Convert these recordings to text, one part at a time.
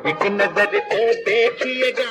एक नजर तो देखिएगा,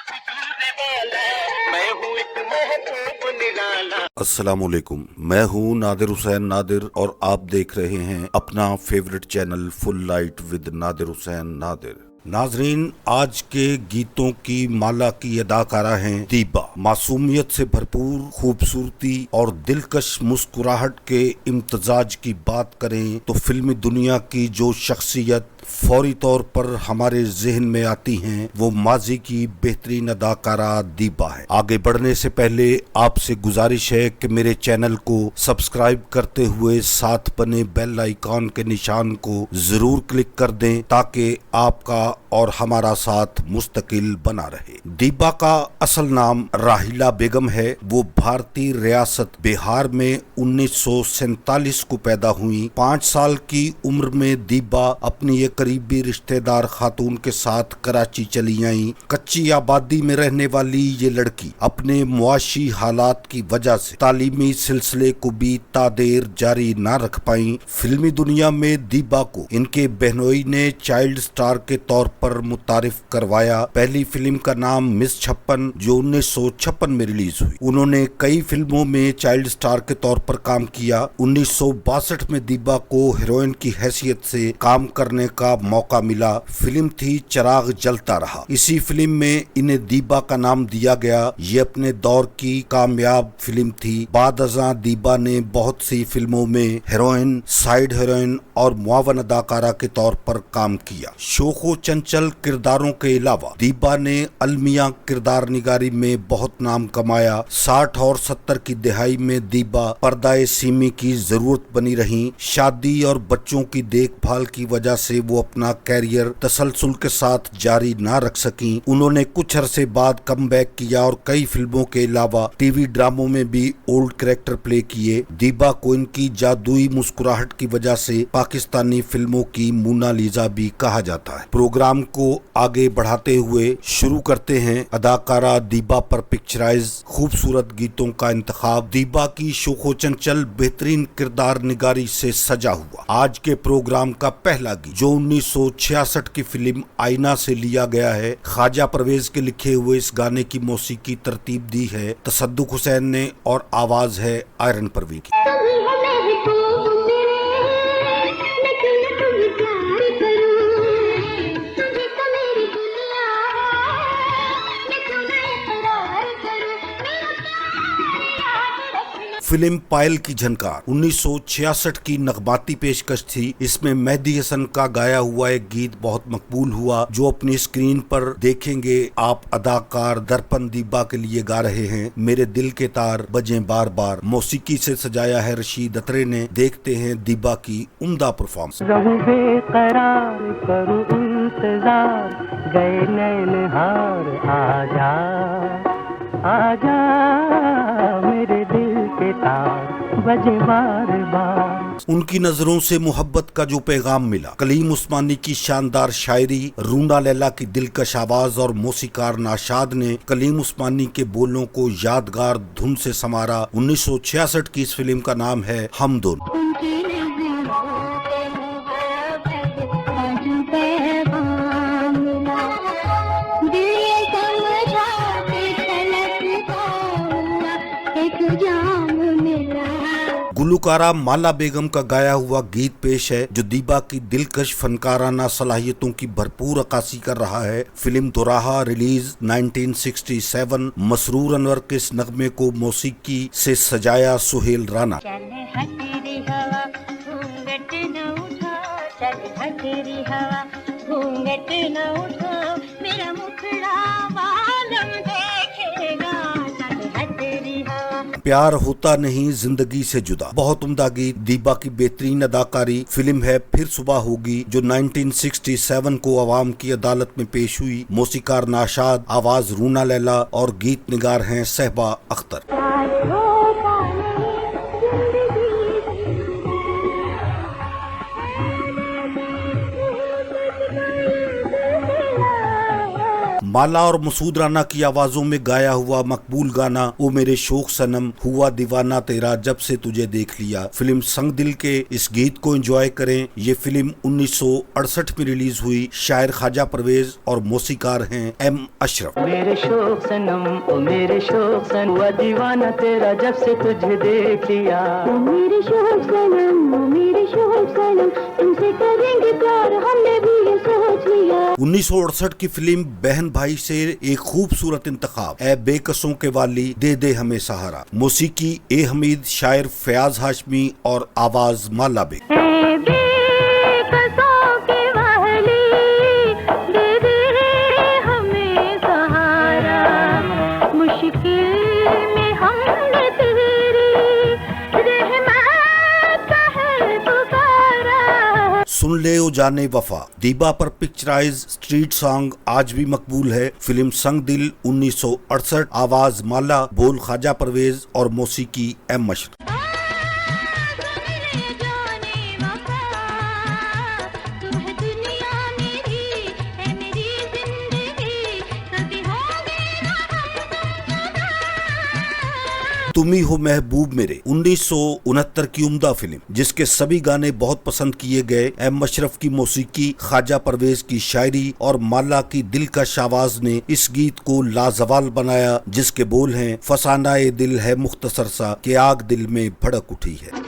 बिखरने वाला मैं हूँ एक महबूब निराला। अस्सलामुअलैकुम, मैं हूँ नादिर हुसैन नादिर और आप देख रहे हैं अपना favourite channel full light with Nadir Hussain Nadir. नाजरीन, आज के गीतों की माला की अदाकारा हैं दीबा। मासूमियत से भरपूर खूबसूरती और दिलकश मुस्कुराहट के इम्तजाज की बात करें तो फिल्मी दुनिया की जो शख्सियत फौरी तौर पर हमारे जहन में आती हैं वो माजी की बेहतरीन अदाकारा दीबा है। आगे बढ़ने से पहले आपसे गुजारिश है कि मेरे चैनल को सब्सक्राइब करते हुए साथ बने बेल आइकॉन के निशान को जरूर क्लिक कर दें ताकि आपका और हमारा साथ मुस्तकिल बना रहे। दीबा का असल नाम राहिला बेगम है। वो भारतीय रियासत बिहार में 1947 को पैदा हुई। 5 साल की उम्र में दीबा अपनी एक करीबी रिश्तेदार खातून के साथ कराची चली आई। कच्ची आबादी में रहने वाली ये लड़की अपने मुआशी हालात की वजह से तालीमी सिलसिले को भी तादेर जारी न रख पाई। फिल्मी दुनिया में दीबा को इनके बहनोई ने चाइल्ड स्टार के तौर पर मुतारिफ करवाया। पहली फिल्म का नाम मिस 56 जो 1956 में रिलीज हुई। उन्होंने कई फिल्मों में चाइल्ड स्टार के तौर पर काम किया। 1962 में दीबा को हीरोइन की हैसियत से काम करने का मौका मिला। फिल्म थी चिराग जलता रहा। इसी फिल्म में इन्हें दीबा का नाम दिया गया। ये अपने दौर की कामयाब फिल्म थी। बाद अज़ां दीबा ने बहुत सी फिल्मों में हीरोइन, साइड हीरोइन और मुआवन अदाकारा के तौर पर काम किया। शोखो चंचल किरदारों के अलावा दीबा ने अलमिया किरदार निगारी में बहुत नाम कमाया। 60 और 70 की दिहाई में दीबा पर्दाए सीमी की जरूरत बनी रही। शादी और बच्चों की देखभाल की वजह से वो अपना कैरियर तसलसल के साथ जारी ना रख सकी। उन्होंने कुछ अरसे बाद कमबैक किया और कई फिल्मों के अलावा टीवी ड्रामों में भी ओल्ड कैरेक्टर प्ले किए। दीबा को इनकी जादुई मुस्कुराहट की वजह से पाकिस्तानी फिल्मों की मोनालिसा भी कहा जाता है। प्रोग्राम को आगे बढ़ाते हुए शुरू करते हैं अदाकारा दीबा पर पिक्चराइज खूबसूरत गीतों का इंतखाब। दीबा की शोखो चंचल बेहतरीन किरदार निगारी से सजा हुआ आज के प्रोग्राम का पहला गीत जो 1966 की फिल्म आईना से लिया गया है। ख्वाजा परवेज के लिखे हुए इस गाने की मौसीकी तरतीब दी है तसद्दुक हुसैन ने और आवाज है आयरन परवीन की। फिल्म पायल की झनकार 1966 की नगमाती पेशकश थी। इसमें मेहदी हसन का गाया हुआ एक गीत बहुत मकबूल हुआ जो अपनी स्क्रीन पर देखेंगे आप। अदाकार दर्पण दीबा के लिए गा रहे हैं मेरे दिल के तार बजे बार बार। मौसीकी से सजाया है रशीद अतरे ने। देखते हैं दीबा की उम्दा परफॉर्मेंस। रहूं बेकरार करूं इंतजार गए नैन हार आजा आजा मेरे दिल के तार बजे बार बार। उनकी नजरों से मोहब्बत का जो पैगाम मिला। कलीम उस्मानी की शानदार शायरी, रूना लैला की दिलकश आवाज और मौसीकार नाशाद ने कलीम उस्मानी के बोलों को यादगार धुन से संवारा। 1966 की इस फिल्म का नाम है हम दोनों। गुलकारा माला बेगम का गाया हुआ गीत पेश है जो दीबा की दिलकश फनकाराना सलाहियतों की भरपूर अक्कासी कर रहा है। फिल्म दोराहा रिलीज 1967। मसरूर अनवर के इस नगमे को मौसीकी से सजाया सुहेल राना। प्यार होता नहीं जिंदगी से जुदा बहुत उम्दा गीत। दीबा की बेहतरीन अदाकारी। फिल्म है फिर सुबह होगी जो 1967 को अवाम की अदालत में पेश हुई। मौसीकार नाशाद, आवाज रूना लैला और गीत निगार हैं सहबा अख्तर। माला और मसूद राना की आवाजों में गाया हुआ मकबूल गाना ओ मेरे शौक सनम हुआ दीवाना तेरा जब से तुझे देख लिया फिल्म संग दिल के इस गीत को एंजॉय करें। ये फिल्म 1968 में रिलीज हुई। शायर ख्वाजा परवेज और मौसीकार हैं एम अशरफ। मेरे शौक सनम ओ मेरे शौक सन हुआ दीवाना तेरा जब से तुझे देख लिया। ओ मेरे शौक सनम ओ मेरे शौक सनम तुमसे करेंगे प्यार हमने भी ये सोच लिया। 1968 की फिल्म बहन भाई से एक खूबसूरत इंतखाब ए बेकसों के वाली दे दे हमें सहारा। मौसीकी ए हमीद, शायर फयाज हाशमी और आवाज माला बेग। सुन ले ओ जाने वफा दीबा पर पिक्चराइज स्ट्रीट सॉन्ग आज भी मकबूल है। फिल्म संग दिल 1968, आवाज माला, बोल ख्वाजा परवेज और मौसीकी एम अशरफ। तुम ही हो महबूब मेरे 1969 की उम्दा फिल्म जिसके सभी गाने बहुत पसंद किए गए। एम अशरफ की मौसीकी, ख्वाजा परवेज की शायरी और माला की दिलकश आवाज ने इस गीत को लाजवाल बनाया, जिसके बोल हैं फसाना ए दिल है मुख्तसर सा कि आग दिल में भड़क उठी है।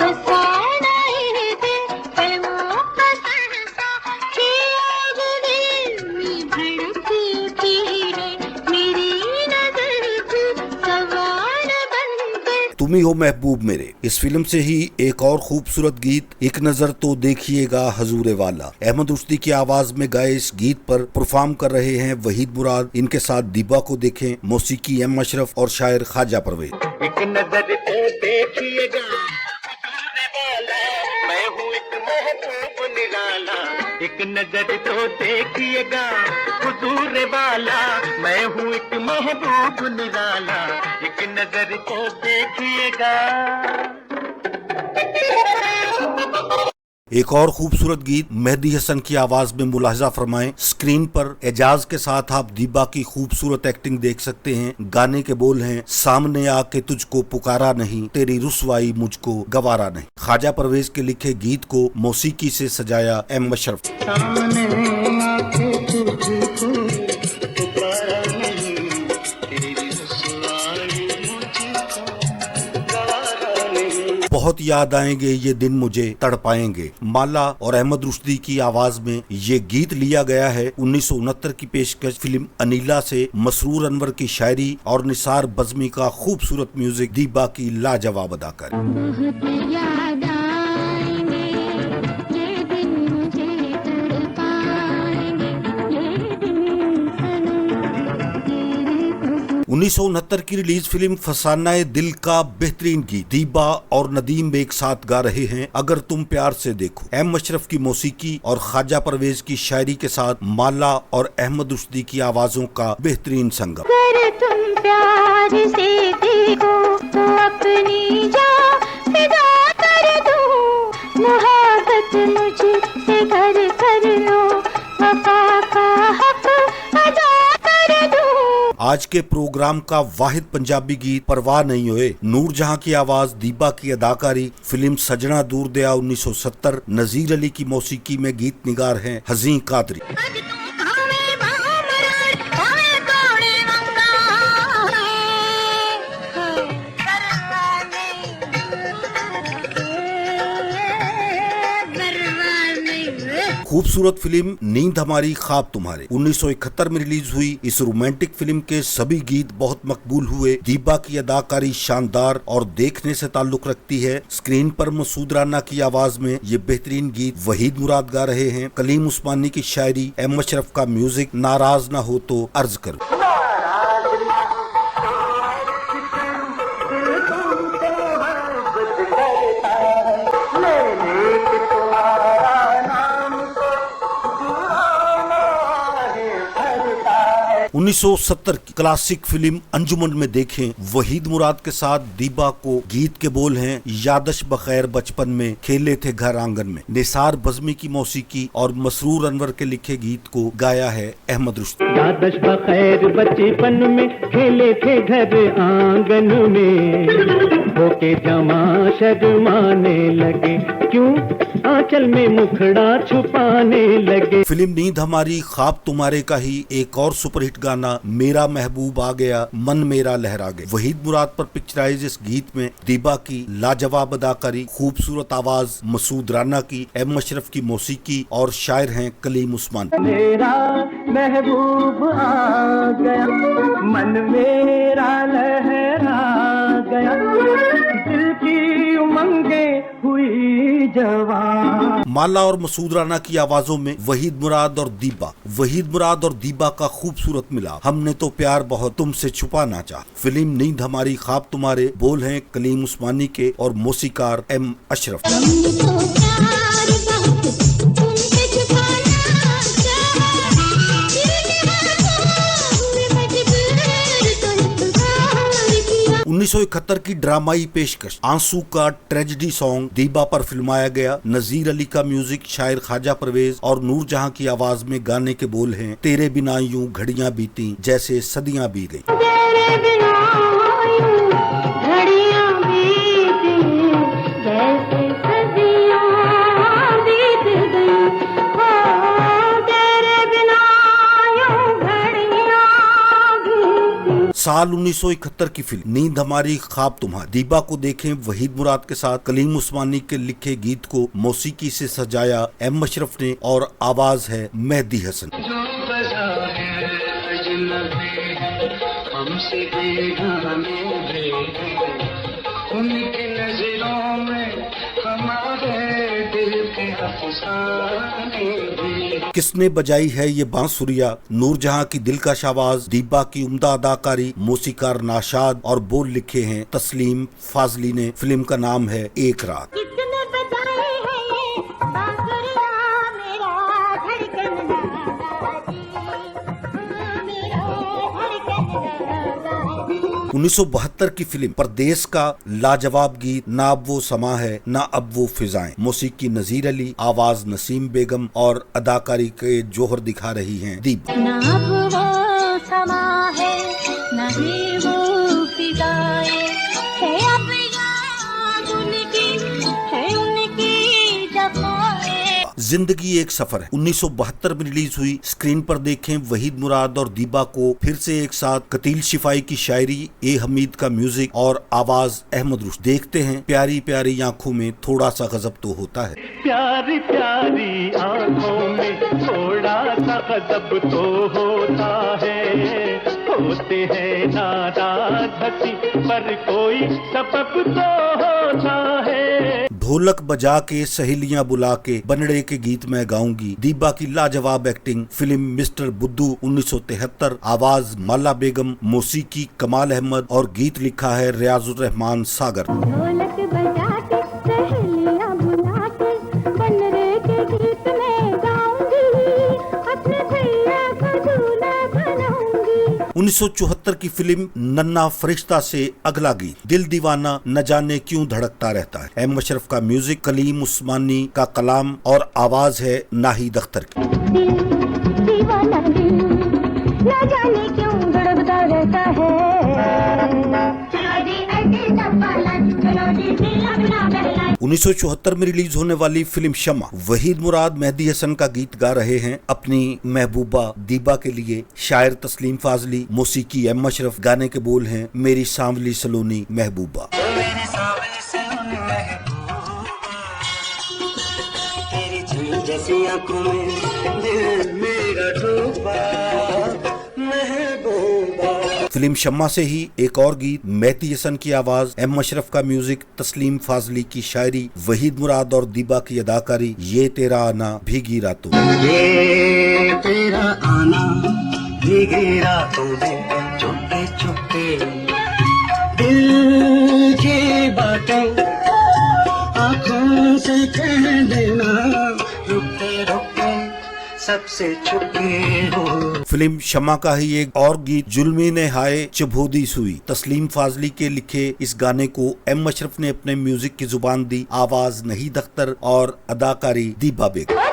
तुम ही हो महबूब मेरे इस फिल्म से ही एक और खूबसूरत गीत एक नजर तो देखिएगा हजूरे वाला अहमद रुश्दी की आवाज में गाए इस गीत पर परफॉर्म कर रहे हैं वहीद मुराद। इनके साथ दीबा को देखें, मौसीकी एम अशरफ और शायर ख्वाजा परवेज। एक नजर तो देखिएगा मैं हूँ एक महबूब निराला। एक नजर तो देखिएगा हुजूर वाला मैं हूँ एक महबूब निराला। एक नजर तो देखिएगा। एक और खूबसूरत गीत मेहदी हसन की आवाज में मुलाहिजा फरमाएं। स्क्रीन पर एजाज के साथ आप दीबा की खूबसूरत एक्टिंग देख सकते हैं। गाने के बोल हैं सामने आके तुझको पुकारा नहीं तेरी रुसवाई मुझको गवारा नहीं। ख्वाजा परवेज के लिखे गीत को मौसीकी से सजाया एम अशरफ। बहुत याद आएंगे ये दिन मुझे तड़पाएंगे। माला और अहमद रुश्दी की आवाज में ये गीत लिया गया है। 1969 की पेशकश फिल्म अनीला से मसरूर अनवर की शायरी और निसार बज़मी का खूबसूरत म्यूजिक, दीबा की लाजवाब अदाकारी। 1969 की रिलीज फिल्म फसाना ए दिल का बेहतरीन गीत दीबा और नदीम एक साथ गा रहे हैं अगर तुम प्यार से देखो। एम अशरफ की मौसीकी और ख्वाजा परवेज की शायरी के साथ माला और अहमद रुश्दी की आवाजों का बेहतरीन संगम। अगर तुम प्यार से देखो तो अपनी जान फिदा कर दो, मोहब्बत मुझसे कर लो, वफा का हक अदा कर दो। आज के प्रोग्राम का वाहिद पंजाबी गीत परवाह नहीं होए, नूर जहां की आवाज, दीबा की अदाकारी। फिल्म सजना दूर दया 1970, नजीर अली की मौसीकी में गीत निगार हैं हज़ीं कादरी। खूबसूरत फिल्म नींद हमारी ख्वाब तुम्हारे 1971 में रिलीज हुई। इस रोमांटिक फिल्म के सभी गीत बहुत मकबूल हुए। दीबा की अदाकारी शानदार और देखने से ताल्लुक रखती है। स्क्रीन पर मसूद राना की आवाज में ये बेहतरीन गीत वहीद मुराद गा रहे हैं। कलीम उस्मानी की शायरी, एम अशरफ का म्यूजिक। नाराज ना हो तो अर्ज करो। 1970 की क्लासिक फिल्म अंजुमन में देखें वहीद मुराद के साथ दीबा को गीत के बोल हैं, यादश बखैर बचपन में खेले थे घर आंगन में। निसार बज़मी की मौसीकी और मसरूर अनवर के लिखे गीत को गाया है अहमद रुस्तम। यादश बखैर बचपन में खेले थे घर आंगन में, होके जमा शर्माने लगे, क्यों आंचल में मुखड़ा छुपाने लगे। फिल्म नींद हमारी ख्वाब तुम्हारे का ही एक और सुपरहिट गाना मेरा महबूब आ गया मन मेरा लहरा गया। वहीद मुराद पर पिक्चराइज इस गीत में दीबा की लाजवाब अदाकारी, खूबसूरत आवाज मसूद राना की, एम अशरफ की मौसीकी और शायर हैं कलीम उस्मान। मेरा महबूब आ गया मन मेरा लहरा गया, दिल की उमंगे हुई जवान। माला और मसूद राना की आवाजों में वहीद मुराद और दीबा का खूबसूरत मिला। हमने तो प्यार बहुत तुमसे छुपा ना चाहा। फिल्म नींद हमारी ख्वाब तुम्हारे बोल हैं कलीम उस्मानी के और मौसीकार एम अशरफ। उन्नीस 1971 की ड्रामाई पेशकश आंसू का ट्रेजेडी सॉन्ग दीबा पर फिल्माया गया। नजीर अली का म्यूजिक, शायर ख्वाजा परवेज और नूर जहां की आवाज में गाने के बोल हैं, तेरे बिना यूं घड़ियां बीती जैसे सदियां बीत गई। साल 1971 की फिल्म नींद हमारी ख्वाब तुम्हारी दीबा को देखें वहीद मुराद के साथ कलीम उस्मानी के लिखे गीत को मौसीकी से सजाया एम अशरफ ने और आवाज है मेहदी हसन। किसने बजाई है ये बांसुरिया, नूर जहां की दिलकश आवाज, दीबा की उम्दा अदाकारी, मौसीकार नाशाद और बोल लिखे हैं तस्लीम फाजली ने। फिल्म का नाम है एक रात। 1972 की फिल्म परदेस का लाजवाब गीत ना अब वो समा है ना अब वो फिजाएं, मौसीकी नजीर अली, आवाज नसीम बेगम और अदाकारी के जोहर दिखा रही हैं दीबा। ना अब वो समा है ना ही वो फिजाएं, है अब याद उनकी, है उनकी जफ़ाएं। जिंदगी एक सफर है 1972 में रिलीज हुई। स्क्रीन पर देखें वहीद मुराद और दीबा को फिर से एक साथ। कतील शिफाई की शायरी, ए हमीद का म्यूजिक और आवाज अहमद रुश्द। देखते हैं प्यारी प्यारी आंखों में थोड़ा सा गजब तो होता है। प्यारी प्यारी आंखों में थोड़ा सा गजब तो होता है, होते हैं नाराज हंसी पर कोई सबब तो होता है। ढोलक बजा के सहेलियां बुला के बनड़े के गीत में गाऊंगी, दीबा की लाजवाब एक्टिंग। फिल्म मिस्टर बुद्धू 1973, आवाज माला बेगम, मौसीकी कमाल अहमद और गीत लिखा है रियाजुर रहमान सागर। ढोलक बजा के सहेलियां बुला के बनड़े के गीत में गाऊंगी, अपने भैया को दूल्हा बनाऊंगी। 1974 की फिल्म नन्ना फरिश्ता से अगला गीत, दिल दीवाना न जाने क्यों धड़कता रहता है। एम अशरफ का म्यूजिक, कलीम उस्मानी का कलाम और आवाज है नाहिद अख्तर की। दिल दीवाना दिल न जाने क्यों धड़कता रहता है। 1974 में रिलीज होने वाली फिल्म शमा, वहीद मुराद मेहदी हसन का गीत गा रहे हैं अपनी महबूबा दीबा के लिए। शायर तस्लीम फाजली, मौसीकी एम अशरफ, गाने के बोल हैं मेरी सांवली सलोनी महबूबा। जैसी आंखों में दिल मेरा डूबा महबूबा। फिल्म शम्मा से ही एक और गीत, मेहदी हसन की आवाज, एम अशरफ का म्यूजिक, तस्लीम फाजली की शायरी, वहीद मुराद और दीबा की अदाकारी। ये तेरा आना भीगी रातों, ये तेरा आना भीगी रातों में, चुपके चुपके दिल की बातें आँखों से कह देना, रुकते रुकते सबसे छुपे हो। फिल्म शमा का ही एक और गीत जुल्मी ने हाय चबोदी सुई तस्लीम फाजली के लिखे इस गाने को एम अशरफ ने अपने म्यूजिक की जुबान दी। आवाज नाहिद अख्तर और अदाकारी दीबा बेगम।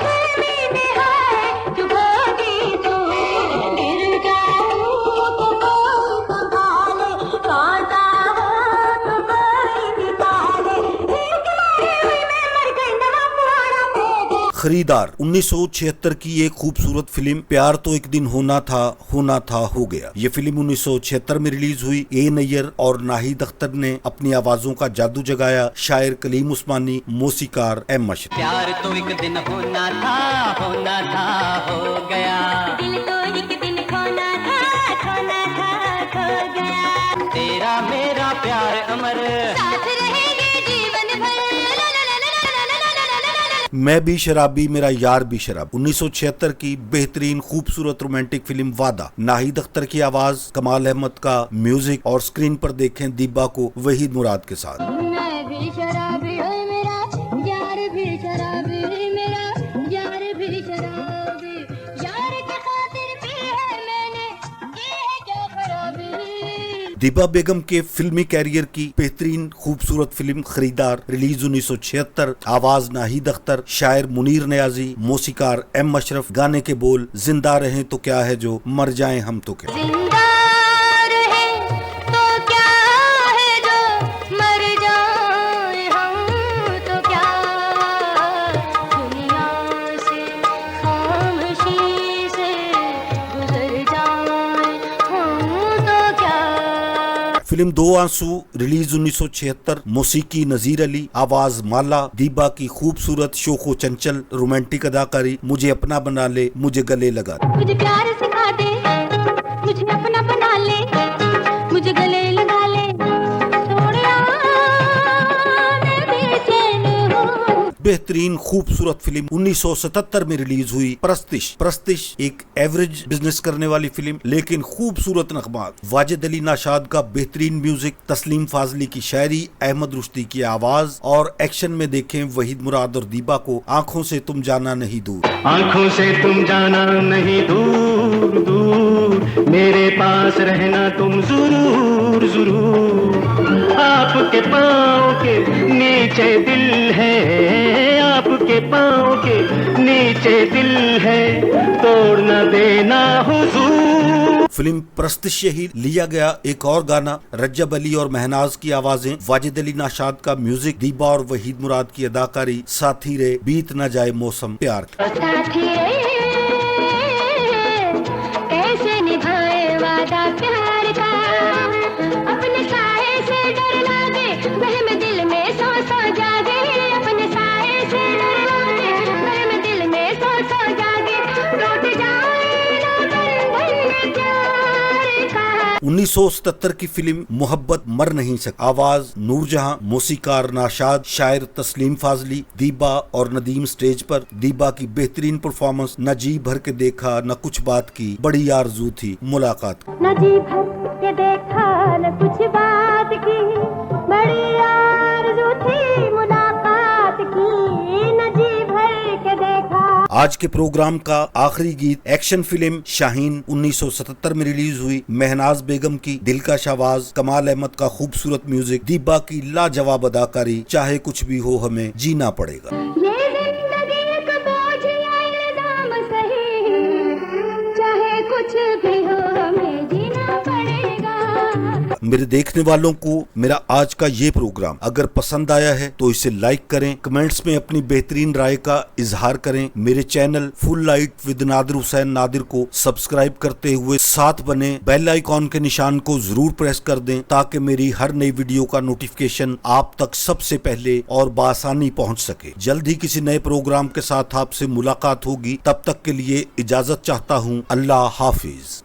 खरीदार 1976 की एक खूबसूरत फिल्म प्यार तो एक दिन होना था हो गया। ये फिल्म 1976 में रिलीज हुई। ए नैयर और नाहिद अख्तर ने अपनी आवाजों का जादू जगाया। शायर कलीम उस्मानी, मौसीकार एम अशरफ। प्यार तो एक दिन होना था हो गया। दिल तो एक दिन खोना था खो गया। तेरा मेरा प्यार अमर साथ रहेंगे जीवन भर। मैं भी शराबी मेरा यार भी शराब 1976 की बेहतरीन खूबसूरत रोमांटिक फिल्म वादा। नाहिद अख्तर की आवाज, कमाल अहमद का म्यूजिक और स्क्रीन पर देखें दीबा को वहीद मुराद के साथ। मैं भी शराबी हूँ मेरा यार भी शराबी, मेरा यार भी शराबी, यार के खातिर पी है मैंने, ये है क्या खराबी। दीबा बेगम के फिल्मी कैरियर की बेहतरीन खूबसूरत फिल्म खरीदार रिलीज 1976। आवाज नाहिद अख्तर, शायर मुनीर नियाजी, मौसीकार एम अशरफ। गाने के बोल जिंदा रहें तो क्या है जो मर जाएं हम तो क्या। जिंदा रहे तो क्या है जो मर जाए हम तो क्या, दुनिया से खामोशी से गुजर जाए हम तो क्या। फिल्म दो आंसू रिलीज 1976। मौसीकी नजीर अली, आवाज माला। दीबा की खूबसूरत शोखो चंचल रोमांटिक अदाकारी। मुझे अपना बना ले, मुझे गले लगा दे। मुझे प्यार सिखा दे, मुझे अपना बना ले, मुझे गले लगा ले, सोनिया मैं बेचैन हूँ। बेहतरीन खूबसूरत फिल्म 1977 में रिलीज हुई प्रस्तिश एक एवरेज बिजनेस करने वाली फिल्म लेकिन खूबसूरत नगमात। वाजिद अली नाशाद का बेहतरीन म्यूजिक, तस्लीम फाजली की शायरी, अहमद रुश्दी की आवाज और एक्शन में देखें वहीद मुराद और दीबा को आंखों से तुम जाना नहीं दूर। आंखों से तुम जाना नहीं दूर दूर, मेरे पास रहना तुम जरूर जरूर। आपके पाँव के नीचे दिल है, आपके पाँव के नीचे दिल है, तोड़ न देना हुजूर। फिल्म प्रस्तिश से ही लिया गया एक और गाना, रज्जब अली और महनाज की आवाजें, वाजिद अली नाशाद का म्यूजिक, दीबा और वहीद मुराद की अदाकारी। साथी रे बीत न जाए मौसम प्यार का। साथी रे कैसे निभाए वादा प्यार का, अपने साए से डर लागे, वहम दिल में सौ जागे, अपने साए से डर लागे, वहम दिल में सौ जागे, टूट जाए ना बंधन प्यार का। 1977 की फिल्म मोहब्बत मर नहीं सकती। आवाज नूरजहां, मौसीकार नाशाद, शायर तस्लीम फाजली। दीबा और नदीम स्टेज पर। दीबा की बेहतरीन परफॉर्मेंस। न जी भर के देखा न कुछ बात की, बड़ी आरज़ू थी मुलाकात की। न जी भर के देखा न कुछ बात की, बड़ी आरज़ू थी मुलाकात की, न जी भर के देखा। आज के प्रोग्राम का आखिरी गीत एक्शन फिल्म शाहीन 1977 में रिलीज हुई। महनाज बेगम की दिलकश आवाज, कमाल अहमद का खूबसूरत म्यूजिक, दीबा की लाजवाब अदाकारी। चाहे कुछ भी हो हमें जीना पड़ेगा। ये जिंदगी एक बोझ या इल्जाम सही, चाहे कुछ भी हो हमें जीना पड़ेगा। मेरे देखने वालों को मेरा आज का ये प्रोग्राम अगर पसंद आया है तो इसे लाइक करें, कमेंट्स में अपनी बेहतरीन राय का इजहार करें। मेरे channel full light with Nadir Hussain Nadir को सब्सक्राइब करते हुए साथ बने बेल आइकॉन के निशान को जरूर प्रेस कर दें ताकि मेरी हर नई वीडियो का नोटिफिकेशन आप तक सबसे पहले और बआसानी पहुंच सके। जल्द ही किसी नए प्रोग्राम के साथ आपसे मुलाकात होगी। तब तक के लिए इजाजत चाहता हूं। अल्लाह हाफिज।